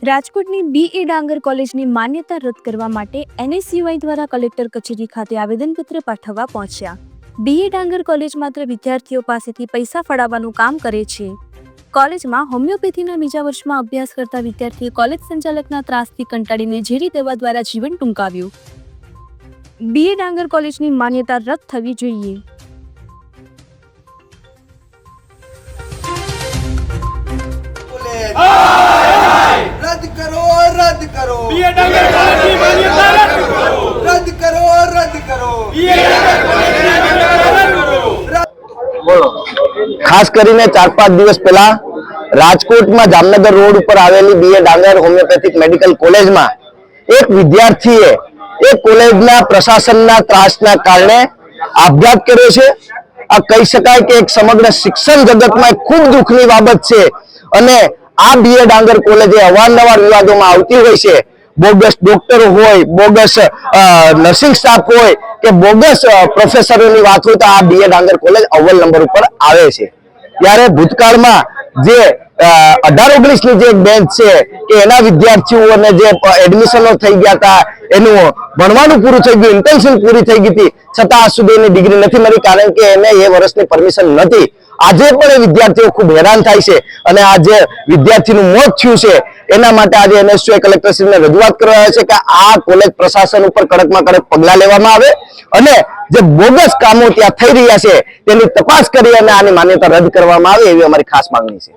રાજકોટની BA ડાંગર કોલેજની માન્યતા રદ કરવા માટે NSUI દ્વારા કલેક્ટર કચેરી ખાતે આવેદનપત્ર પાઠવવા પહોંચ્યા। BA ડાંગર કોલેજ માત્ર વિદ્યાર્થીઓ પાસેથી પૈસા ફળાવવાનું કામ કરે છે। કોલેજમાં હોમિયોપેથીના બીજા વર્ષમાં અભ્યાસ કરતા વિદ્યાર્થીએ કોલેજ સંચાલકના ત્રાસથી કંટાળીને ઝેરી દવા દ્વારા જીવન ટૂંકાવ્યું। BA ડાંગર કોલેજની માન્યતા રદ થવી જોઈએ। रद्द करो रद्द करो BA डांगर कॉलेज की मान्यता रद्द करो रद्द करो रद्द करो BA डांगर कॉलेज की मान्यता रद्द करो। खास કરીને 4-5 દિવસ પહેલા રાજકોટમાં જામનગર રોડ ઉપર આવેલી BA ડાંગર હોમિયોપેથિક મેડિકલ કોલેજમાં એક વિદ્યાર્થીએ એ કોલેજના પ્રશાસનના ત્રાસના કારણે આપઘાત કર્યો છે। આ કહી શકાય કે એક સમગ્ર શિક્ષણ જગતમાં ખૂબ દુઃખની બાબત છે અને આ BA ડાંગર કોલેજે અવારનવાર વિવાદોમાં આવતી હોય છે। બોગસ ડોક્ટર હોય, બોગસ નર્સિંગ સ્ટાફ હોય કે બોગસ પ્રોફેસરોની વાત હોય તો આ BA ડાંગર કોલેજ અવ્વલ નંબર ઉપર આવે છે। ત્યારે ભૂતકાળમાં જે 18-19 ની જે બેન્ચ છે કે એના વિદ્યાર્થીઓને જે એડમિશનો થઈ ગયા હતા, એનું ભણવાનું પૂરું થઈ ગયું, ઇન્ટર્નશિપ પૂરી થઈ ગઈ હતી, છતાં આજ સુધી એની ડિગ્રી નથી મળી કારણ કે એને એ વર્ષની પરમિશન નથી। આજે પણ એ વિદ્યાર્થીઓ ખૂબ હેરાન થાય છે અને આ જે વિદ્યાર્થીનું મોત થયું છે એના માટે આજે NSUI કલેક્ટરશ્રીને રજૂઆત કરવા આવ્યા છે કે આ કોલેજ પ્રશાસન ઉપર કડકમાં કડક પગલાં લેવામાં આવે અને જે બોગસ કામો ત્યાં થઈ રહ્યા છે તેની તપાસ કરી અને આની માન્યતા રદ કરવામાં આવે એવી અમારી ખાસ માંગણી છે।